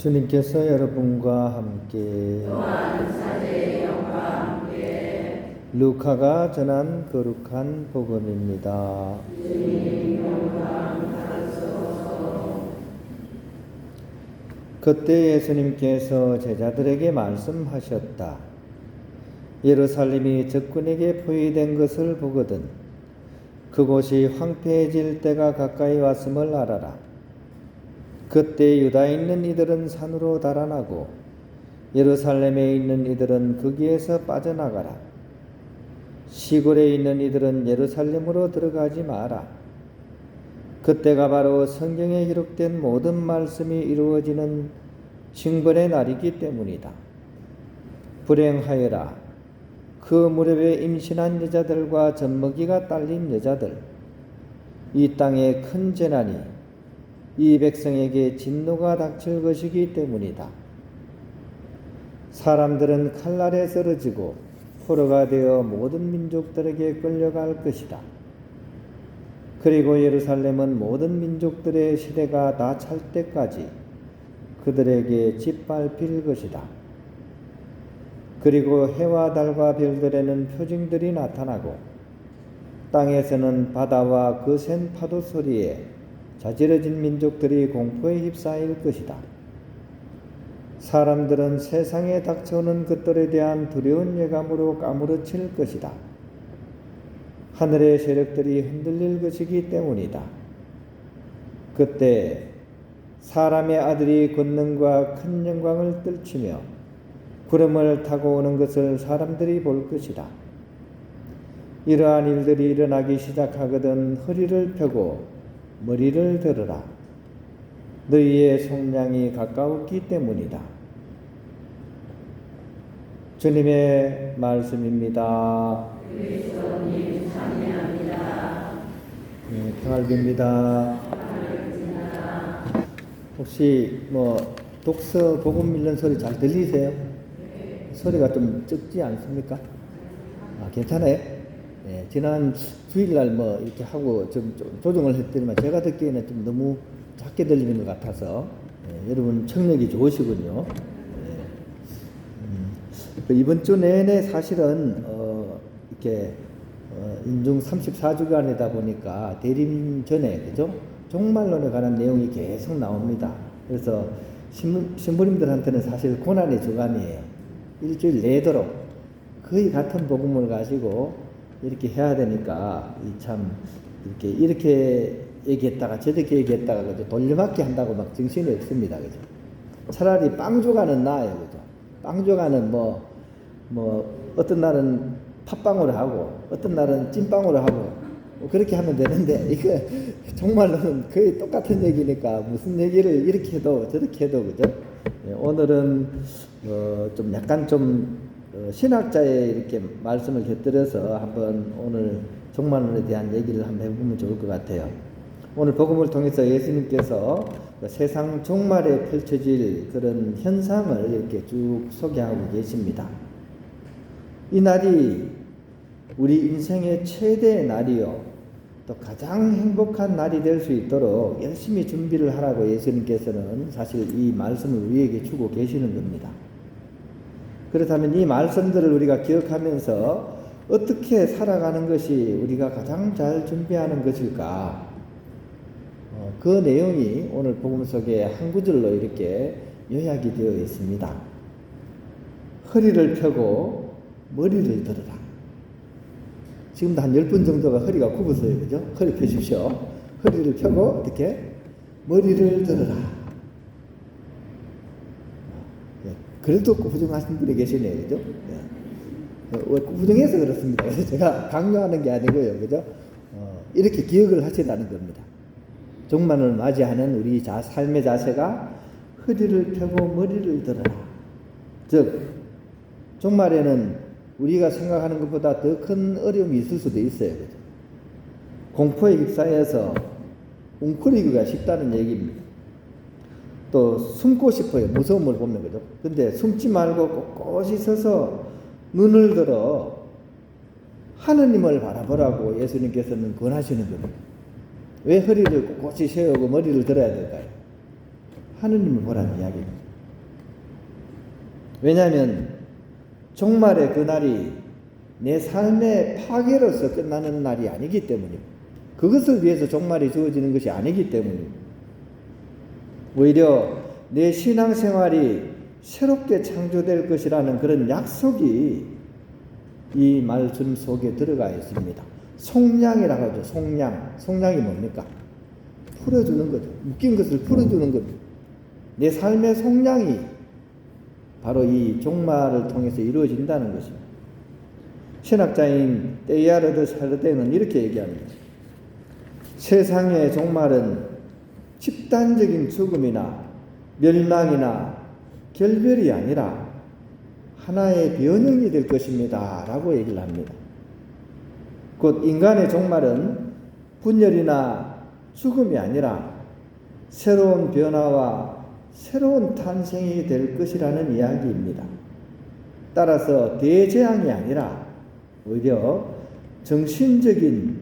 주님께서 여러분과 함께 또한 사제의 영과 함께 루카가 전한 거룩한 복음입니다. 주님 영광 받으소서. 그때 예수님께서 제자들에게 말씀하셨다. 예루살렘이 적군에게 포위된 것을 보거든 그곳이 황폐해질 때가 가까이 왔음을 알아라. 그때 유다에 있는 이들은 산으로 달아나고 예루살렘에 있는 이들은 거기에서 빠져나가라. 시골에 있는 이들은 예루살렘으로 들어가지 마라. 그때가 바로 성경에 기록된 모든 말씀이 이루어지는 징벌의 날이기 때문이다. 불행하여라. 그 무렵에 임신한 여자들과 젖먹이가 딸린 여자들. 이 땅에 큰 재난이 이 백성에게 진노가 닥칠 것이기 때문이다. 사람들은 칼날에 쓰러지고 포로가 되어 모든 민족들에게 끌려갈 것이다. 그리고 예루살렘은 모든 민족들의 시대가 다 찰 때까지 그들에게 짓밟힐 것이다. 그리고 해와 달과 별들에는 표징들이 나타나고 땅에서는 바다와 그 센 파도 소리에 자지러진 민족들이 공포에 휩싸일 것이다. 사람들은 세상에 닥쳐오는 것들에 대한 두려운 예감으로 까무러칠 것이다. 하늘의 세력들이 흔들릴 것이기 때문이다. 그때 사람의 아들이 권능과 큰 영광을 떨치며 구름을 타고 오는 것을 사람들이 볼 것이다. 이러한 일들이 일어나기 시작하거든 허리를 펴고 머리를 들으라. 너희의 속량이 가까웠기 때문이다. 주님의 말씀입니다. 그리스도님 찬양합니다. 네, 평화를 빕니다. 혹시 독서 복음 읽는 소리 잘 들리세요? 네. 소리가 좀 적지 않습니까? 괜찮아요? 네, 지난 주일날 이렇게 하고 좀 조정을 했더니만 제가 듣기에는 좀 너무 작게 들리는 것 같아서 여러분 청력이 좋으시군요. 이번 주 내내 사실은 이렇게 인중 34주간이다 보니까 대림 전에 그죠? 종말론에 관한 내용이 계속 나옵니다. 그래서 신부님들한테는 사실 고난의 주간이에요. 일주일 내도록 거의 같은 복음을 가지고 이렇게 해야 되니까 참 이렇게 얘기했다가 저렇게 얘기했다가 그죠? 돌려막기 한다고 막 정신이 없습니다. 그죠? 차라리 빵주간은 나아요. 그죠? 빵주간은 어떤 날은 팥빵으로 하고 어떤 날은 찐빵으로 하고 그렇게 하면 되는데 이거 정말로는 거의 똑같은 얘기니까 무슨 얘기를 이렇게 해도 저렇게 해도 그죠? 오늘은 좀 약간 신학자의 이렇게 말씀을 곁들여서 한번 오늘 종말론에 대한 얘기를 한번 해보면 좋을 것 같아요. 오늘 복음을 통해서 예수님께서 세상 종말에 펼쳐질 그런 현상을 이렇게 쭉 소개하고 계십니다. 이 날이 우리 인생의 최대의 날이요, 또 가장 행복한 날이 될 수 있도록 열심히 준비를 하라고 예수님께서는 사실 이 말씀을 우리에게 주고 계시는 겁니다. 그렇다면 이 말씀들을 우리가 기억하면서 어떻게 살아가는 것이 우리가 가장 잘 준비하는 것일까? 그 내용이 오늘 복음 속에 한 구절로 이렇게 요약이 되어 있습니다. 허리를 펴고 머리를 들어라. 지금도 한 10분 정도가 허리가 굽었어요. 그죠? 허리 펴십시오. 허리를 펴고 어떻게? 머리를 들어라. 그래도 부정하신 분이 계시네요. 그죠? 부정해서 그렇습니다. 그래서 제가 강요하는 게 아니고요. 그죠? 이렇게 기억을 하시라는 겁니다. 종말을 맞이하는 우리 삶의 자세가 허리를 펴고 머리를 들어라. 즉, 종말에는 우리가 생각하는 것보다 더 큰 어려움이 있을 수도 있어요. 그죠? 공포에 휩싸여서 웅크리기가 쉽다는 얘기입니다. 또 숨고 싶어요. 무서움을 보면. 그죠? 근데 숨지 말고 꼿꼿이 서서 눈을 들어 하느님을 바라보라고 예수님께서는 권하시는 겁니다. 왜 허리를 꼿꼿이 세우고 머리를 들어야 될까요? 하느님을 보라는 이야기입니다. 왜냐하면 종말의 그날이 내 삶의 파괴로서 끝나는 날이 아니기 때문입니다. 그것을 위해서 종말이 주어지는 것이 아니기 때문입니다. 오히려 내 신앙생활이 새롭게 창조될 것이라는 그런 약속이 이 말씀 속에 들어가 있습니다. 속량이라고 하죠. 속량. 속량이 뭡니까? 풀어주는 거죠. 묶인 것을 풀어주는 거죠. 내 삶의 속량이 바로 이 종말을 통해서 이루어진다는 것입니다. 신학자인 테일러드 샬르댕은 이렇게 얘기합니다. 세상의 종말은 집단적인 죽음이나 멸망이나 결별이 아니라 하나의 변형이 될 것입니다 라고 얘기를 합니다. 곧 인간의 종말은 분열이나 죽음이 아니라 새로운 변화와 새로운 탄생이 될 것이라는 이야기입니다. 따라서 대재앙이 아니라 오히려 정신적인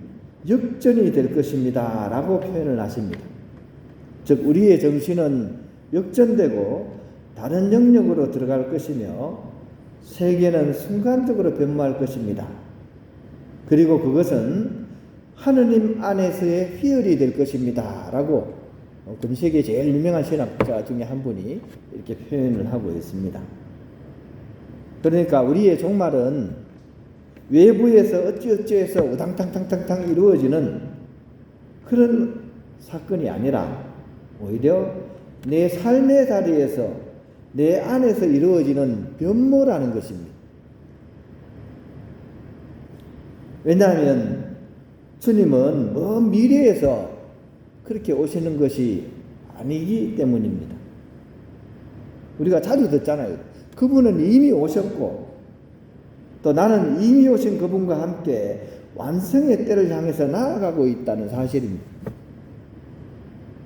역전이 될 것입니다 라고 표현을 하십니다. 즉 우리의 정신은 역전되고 다른 영역으로 들어갈 것이며 세계는 순간적으로 변모할 것입니다. 그리고 그것은 하느님 안에서의 희열이 될 것입니다 라고 금세계 제일 유명한 신학자 중에 한 분이 이렇게 표현을 하고 있습니다. 그러니까 우리의 종말은 외부에서 어찌어찌해서 우당탕탕탕탕 이루어지는 그런 사건이 아니라 오히려 내 삶의 자리에서 내 안에서 이루어지는 변모라는 것입니다. 왜냐하면 주님은 먼 미래에서 그렇게 오시는 것이 아니기 때문입니다. 우리가 자주 듣잖아요. 그분은 이미 오셨고 또 나는 이미 오신 그분과 함께 완성의 때를 향해서 나아가고 있다는 사실입니다.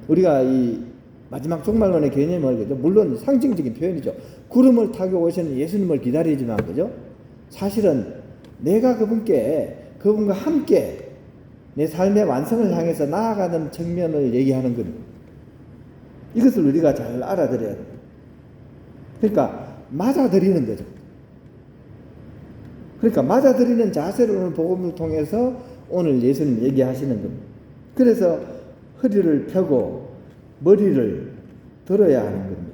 우리가 이 마지막 종말론의 개념을 그죠? 물론 상징적인 표현이죠. 구름을 타고 오시는 예수님을 기다리지만 그죠? 사실은 내가 그분과 함께 내 삶의 완성을 향해서 나아가는 측면을 얘기하는 겁니다. 이것을 우리가 잘 알아들어야 돼요. 그러니까 맞아들이는 거죠. 그러니까 맞아들이는 자세를 오늘 복음을 통해서 오늘 예수님 얘기하시는 겁니다. 그래서 허리를 펴고 머리를 들어야 하는 겁니다.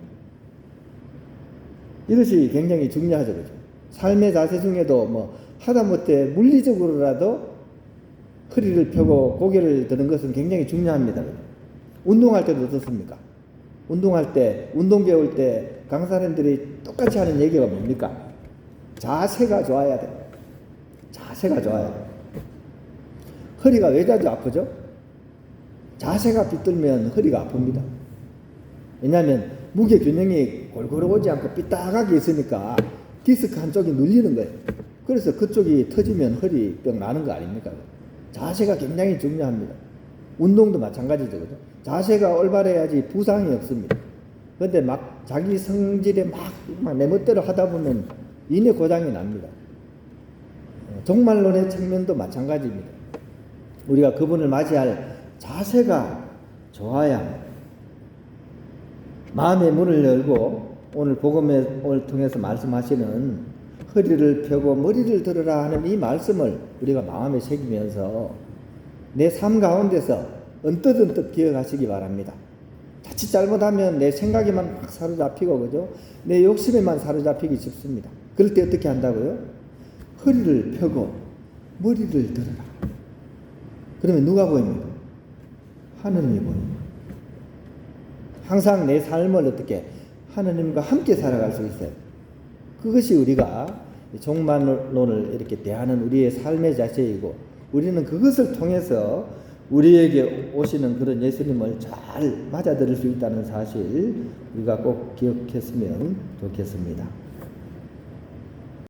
이것이 굉장히 중요하죠. 그죠? 삶의 자세 중에도 뭐 하다못해 물리적으로라도 허리를 펴고 고개를 드는 것은 굉장히 중요합니다. 운동할 때도 어떻습니까? 운동할 때, 운동 배울 때 강사님들이 똑같이 하는 얘기가 뭡니까? 자세가 좋아야 돼. 자세가 좋아야 돼. 허리가 왜 자주 아프죠? 자세가 비뚤면 허리가 아픕니다. 왜냐하면 무게 균형이 골고루 오지 않고 삐딱하게 있으니까 디스크 한쪽이 눌리는 거예요. 그래서 그쪽이 터지면 허리병 나는 거 아닙니까? 자세가 굉장히 중요합니다. 운동도 마찬가지죠. 그죠? 자세가 올바래야지 부상이 없습니다. 그런데 막 자기 성질에 막 내 멋대로 하다 보면 이내 고장이 납니다. 종말론의 측면도 마찬가지입니다. 우리가 그분을 맞이할 자세가 좋아야 합니다. 마음의 문을 열고 오늘 복음을 통해서 말씀하시는 허리를 펴고 머리를 들으라 하는 이 말씀을 우리가 마음에 새기면서 내 삶 가운데서 언뜻 기억하시기 바랍니다. 자칫 잘못하면 내 생각에만 막 사로잡히고 그죠? 내 욕심에만 사로잡히기 쉽습니다. 그럴 때 어떻게 한다고요? 허리를 펴고 머리를 들으라. 그러면 누가 보입니까? 하느님이 보입니다. 항상 내 삶을 어떻게 하느님과 함께 살아갈 수 있어요. 그것이 우리가 종말론을 이렇게 대하는 우리의 삶의 자세이고 우리는 그것을 통해서 우리에게 오시는 그런 예수님을 잘 맞아들일 수 있다는 사실 우리가 꼭 기억했으면 좋겠습니다.